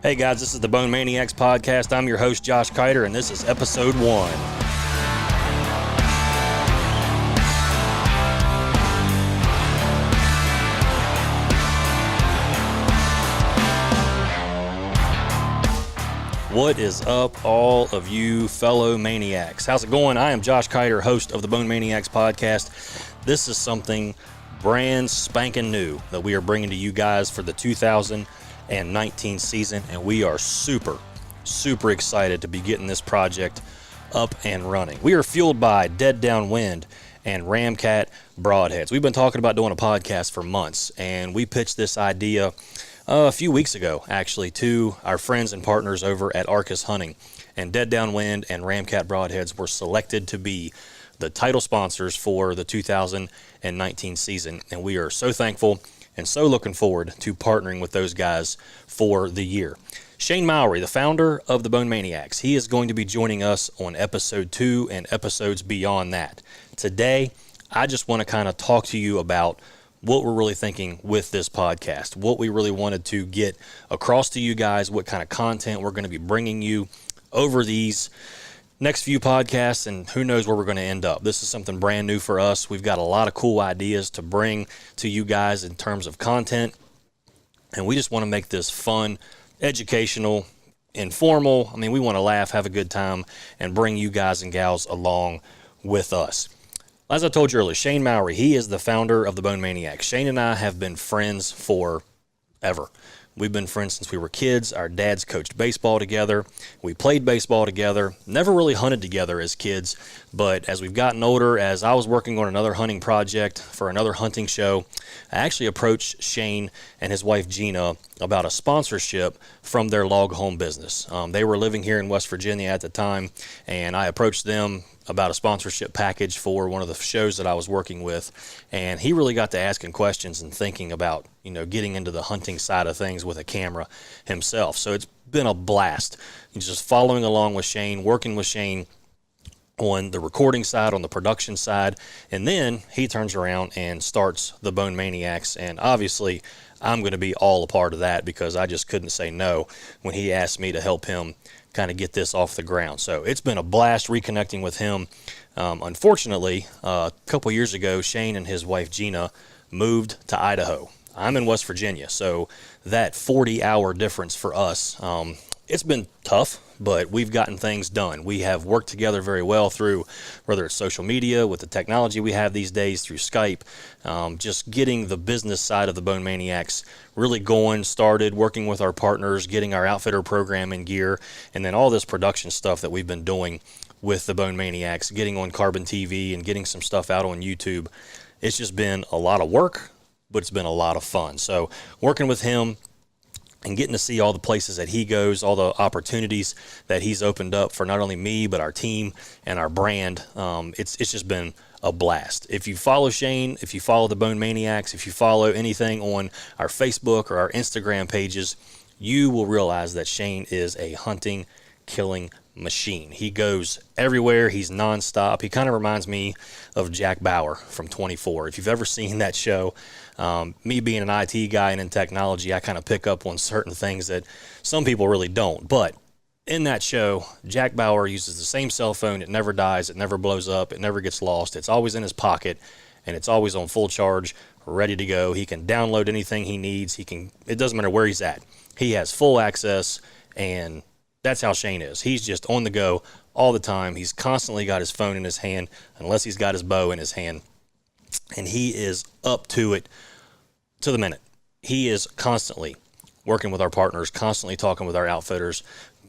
Hey guys, this is the Bone Maniacs podcast. I'm your host, Josh Keiter, and this is episode 1. What is up, all of you fellow maniacs? How's it going? I am Josh Keiter, host of the Bone Maniacs podcast. This is something brand spanking new that we are bringing to you guys for the 2019 season, and we are super excited to be getting this project up and running. We are fueled by Dead Downwind and Ramcat Broadheads. We've been talking about doing a podcast for months, and we pitched this idea a few weeks ago, actually, to our friends and partners over at RSS Hunting. And Dead Downwind and Ramcat Broadheads were selected to be the title sponsors for the 2019 season, and we are so thankful and so looking forward to partnering with those guys for the year. Shane Mowry, the founder of the Bone Maniacs, he is going to be joining us on episode 2 and episodes beyond that. Today, I just want to kind of talk to you about what we're really thinking with this podcast, what we really wanted to get across to you guys, what kind of content we're going to be bringing you over these next few podcasts, and who knows where we're going to end up. This is something brand new for us. We've got a lot of cool ideas to bring to you guys in terms of content, and we just want to make this fun, educational, informal. I mean, we want to laugh, have a good time, and bring you guys and gals along with us. As I told you earlier, Shane Mowry, he is the founder of the Bone Maniacs. Shane and I have been friends forever. We've been friends since we were kids. Our dads coached baseball together. We played baseball together. Never really hunted together as kids, but as we've gotten older, as I was working on another hunting project for another hunting show, I actually approached Shane and his wife Gina about a sponsorship from their log home business. They were living here in West Virginia at the time, and I approached them about a sponsorship package for one of the shows that I was working with, and he really got to asking questions and thinking about, getting into the hunting side of things with a camera himself. So it's been a blast. He's just following along with Shane, working with Shane on the recording side, on the production side, and then he turns around and starts the Bone Maniacs, and obviously I'm going to be all a part of that because I just couldn't say no when he asked me to help him kind of get this off the ground. So it's been a blast reconnecting with him. Unfortunately, a couple years ago, Shane and his wife Gina moved to Idaho. I'm in West Virginia, so that 40-hour difference for us, it's been tough, but we've gotten things done. We have worked together very well through, whether it's social media, with the technology we have these days, through Skype, just getting the business side of the Bone Maniacs really going, started, working with our partners, getting our outfitter program in gear, and then all this production stuff that we've been doing with the Bone Maniacs, getting on Carbon TV and getting some stuff out on YouTube. It's just been a lot of work, but it's been a lot of fun. So working with him and getting to see all the places that he goes, all the opportunities that he's opened up for not only me, but our team and our brand, it's just been a blast. If you follow Shane, if you follow the Bone Maniacs, if you follow anything on our Facebook or our Instagram pages, you will realize that Shane is a hunting, killing machine. He goes everywhere. He's nonstop. He kind of reminds me of Jack Bauer from 24. If you've ever seen that show, me being an IT guy and in technology, I kind of pick up on certain things that some people really don't. But in that show, Jack Bauer uses the same cell phone. It never dies. It never blows up. It never gets lost. It's always in his pocket, and it's always on full charge, ready to go. He can download anything he needs. It doesn't matter where he's at. He has full access, and that's how Shane is. He's just on the go all the time. He's constantly got his phone in his hand, unless he's got his bow in his hand. And he is up to it to the minute. He is constantly working with our partners, constantly talking with our outfitters,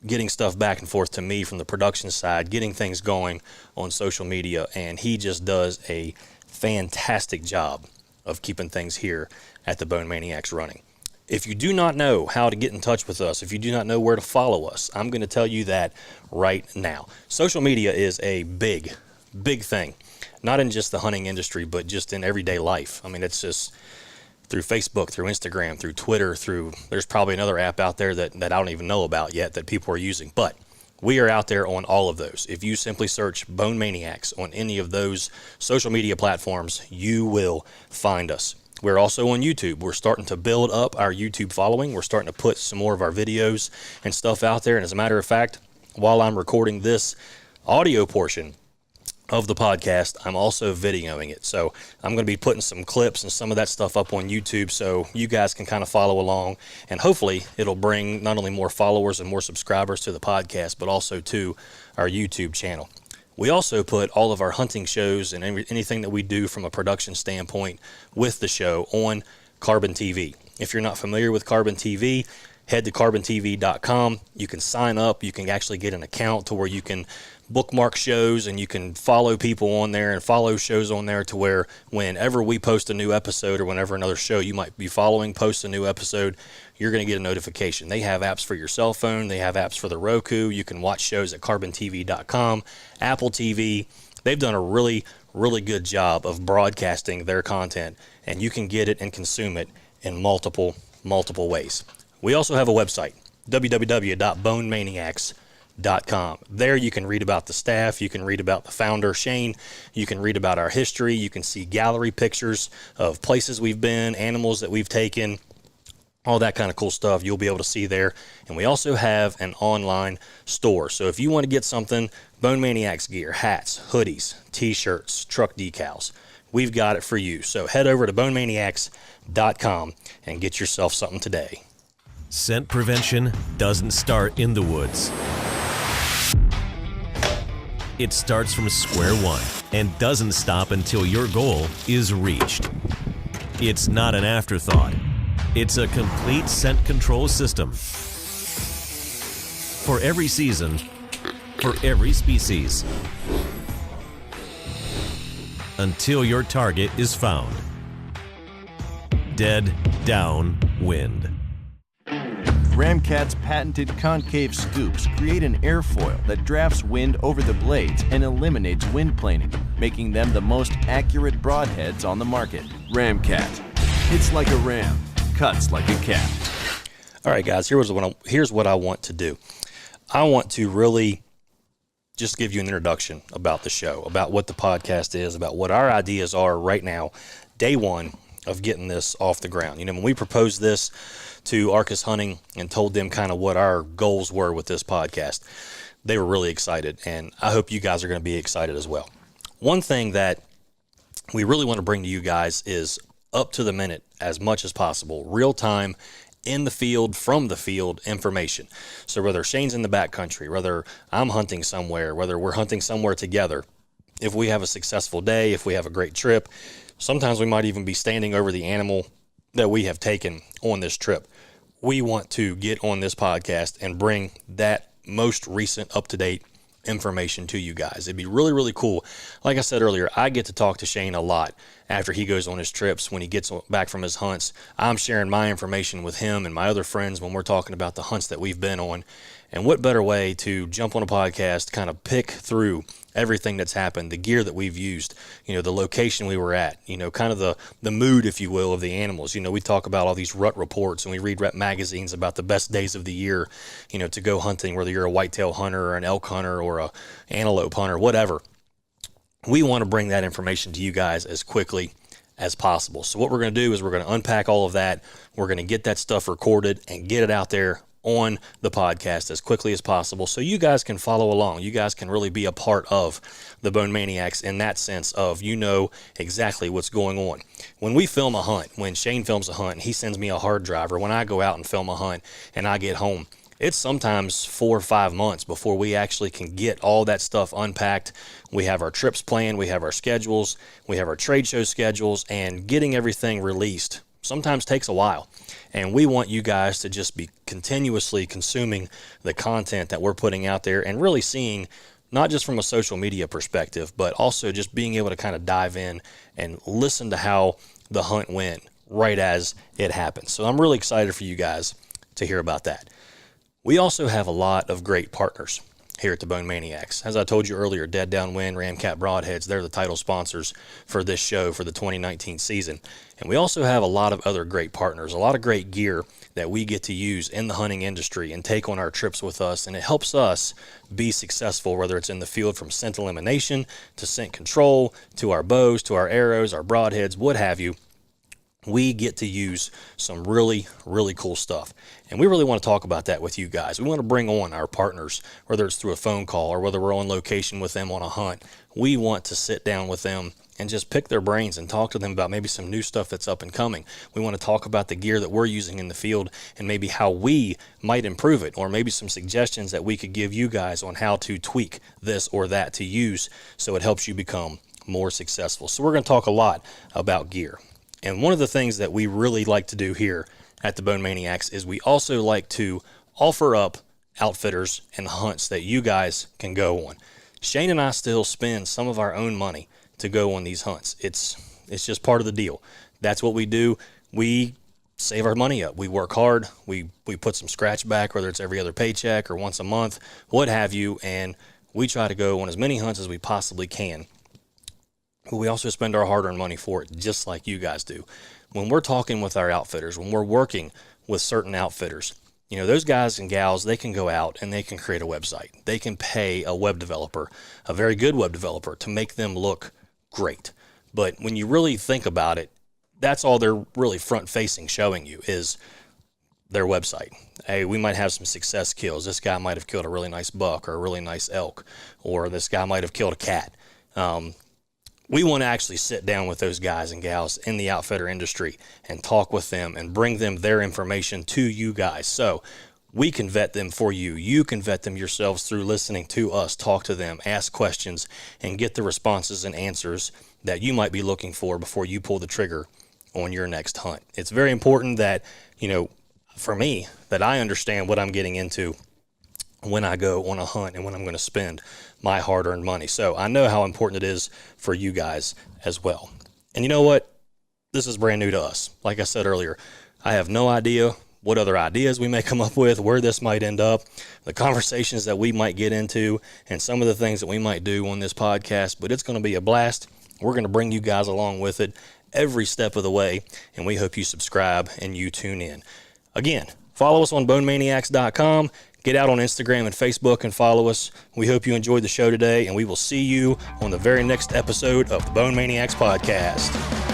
getting stuff back and forth to me from the production side, getting things going on social media. And he just does a fantastic job of keeping things here at the Bone Maniacs running. If you do not know how to get in touch with us, if you do not know where to follow us, I'm going to tell you that right now. Social media is a big thing, not in just the hunting industry, but just in everyday life. I mean, it's just through Facebook, through Instagram, through Twitter, there's probably another app out there that I don't even know about yet that people are using, but we are out there on all of those. If you simply search Bone Maniacs on any of those social media platforms, you will find us. We're also on YouTube. We're starting to build up our YouTube following. We're starting to put some more of our videos and stuff out there. And as a matter of fact, while I'm recording this audio portion of the podcast, I'm also videoing it. So I'm going to be putting some clips and some of that stuff up on YouTube so you guys can kind of follow along, and hopefully it'll bring not only more followers and more subscribers to the podcast, but also to our YouTube channel. We also put all of our hunting shows and anything that we do from a production standpoint with the show on Carbon TV. If you're not familiar with Carbon TV, head to carbontv.com. You can sign up. You can actually get an account to where you can bookmark shows, and you can follow people on there and follow shows on there to where whenever we post a new episode, or whenever another show you might be following posts a new episode, you're going to get a notification. They have apps for your cell phone. They have apps for the Roku. You can watch shows at carbontv.com, Apple TV. They've done a really, really good job of broadcasting their content, and you can get it and consume it in multiple ways. We also have a website, www.bonemaniacs.com. There you can read about the staff, you can read about the founder, Shane, you can read about our history, you can see gallery pictures of places we've been, animals that we've taken, all that kind of cool stuff you'll be able to see there. And we also have an online store. So if you want to get something, Bone Maniacs gear, hats, hoodies, t-shirts, truck decals, we've got it for you. So head over to bonemaniacs.com and get yourself something today. Scent prevention doesn't start in the woods. It starts from square one and doesn't stop until your goal is reached. It's not an afterthought. It's a complete scent control system. For every season, for every species. Until your target is found. Dead down wind. Ramcat's patented concave scoops create an airfoil that drafts wind over the blades and eliminates wind planing, making them the most accurate broadheads on the market. Ramcat. Hits like a ram, cuts like a cat. All right, guys, here's what I want to do. I want to really just give you an introduction about the show, about what the podcast is, about what our ideas are right now, day one of getting this off the ground. You know, when we proposed this to Arcus Hunting and told them kind of what our goals were with this podcast, they were really excited, and I hope you guys are going to be excited as well. One thing that we really want to bring to you guys is up to the minute as much as possible, real time, in the field, from the field information. So whether Shane's in the backcountry, whether I'm hunting somewhere, whether we're hunting somewhere together, if we have a successful day, if we have a great trip, sometimes we might even be standing over the animal that we have taken on this trip. We want to get on this podcast and bring that most recent up-to-date information to you guys. It'd be really, really cool. Like I said earlier, I get to talk to Shane a lot after he goes on his trips. When he gets back from his hunts, I'm sharing my information with him and my other friends when we're talking about the hunts that we've been on. And what better way to jump on a podcast, kind of pick through everything that's happened, the gear that we've used, you know, the location we were at, you know, kind of the mood, if you will, of the animals. You know, we talk about all these rut reports and we read rut magazines about the best days of the year, you know, to go hunting, whether you're a whitetail hunter or an elk hunter or a antelope hunter, whatever. We want to bring that information to you guys as quickly as possible. So what we're going to do is we're going to unpack all of that. We're going to get that stuff recorded and get it out there on the podcast as quickly as possible so you guys can follow along. You guys can really be a part of the Bone Maniacs in that sense of, you know, exactly what's going on. When we film a hunt, when Shane films a hunt and he sends me a hard drive, or when I go out and film a hunt and I get home, it's sometimes 4 or 5 months before we actually can get all that stuff unpacked. We have our trips planned, we have our schedules, we have our trade show schedules, and getting everything released sometimes takes a while. And we want you guys to just be continuously consuming the content that we're putting out there and really seeing, not just from a social media perspective, but also just being able to kind of dive in and listen to how the hunt went right as it happened. So I'm really excited for you guys to hear about that. We also have a lot of great partners here at the Bone Maniacs. As I told you earlier, Dead Downwind, Ramcat, Broadheads, they're the title sponsors for this show for the 2019 season. And we also have a lot of other great partners, a lot of great gear that we get to use in the hunting industry and take on our trips with us. And it helps us be successful, whether it's in the field from scent elimination to scent control, to our bows, to our arrows, our broadheads, what have you. we get to use some really, really cool stuff. And we really want to talk about that with you guys. We want to bring on our partners, whether it's through a phone call or whether we're on location with them on a hunt. We want to sit down with them and just pick their brains and talk to them about maybe some new stuff that's up and coming. We want to talk about the gear that we're using in the field and maybe how we might improve it, or maybe some suggestions that we could give you guys on how to tweak this or that to use so it helps you become more successful. So we're going to talk a lot about gear. And one of the things that we really like to do here at the Bone Maniacs is we also like to offer up outfitters and hunts that you guys can go on. Shane and I still spend some of our own money to go on these hunts. It's just part of the deal. That's what we do. We save our money up. We work hard. We put some scratch back, whether it's every other paycheck or once a month, what have you, and we try to go on as many hunts as we possibly can. But we also spend our hard-earned money for it, just like you guys do. When we're talking with our outfitters, when we're working with certain outfitters, you know, those guys and gals, they can go out and they can create a website. They can pay a web developer, a very good web developer, to make them look great. But when you really think about it, that's all they're really front-facing showing you is their website. Hey, we might have some success kills. This guy might have killed a really nice buck or a really nice elk, or this guy might have killed a cat. We want to actually sit down with those guys and gals in the outfitter industry and talk with them and bring them their information to you guys. So we can vet them for you. You can vet them yourselves through listening to us, talk to them, ask questions, and get the responses and answers that you might be looking for before you pull the trigger on your next hunt. It's very important that, you know, for me, that I understand what I'm getting into when I go on a hunt and when I'm going to spend my hard-earned money. So I know how important it is for you guys as well. And you know what? This is brand new to us. Like I said earlier, I have no idea what other ideas we may come up with, where this might end up, the conversations that we might get into, and some of the things that we might do on this podcast, but it's going to be a blast. We're going to bring you guys along with it every step of the way, and we hope you subscribe and you tune in. Again, follow us on bonemaniacs.com. Get out on Instagram and Facebook and follow us. We hope you enjoyed the show today, and we will see you on the very next episode of the Bone Maniacs podcast.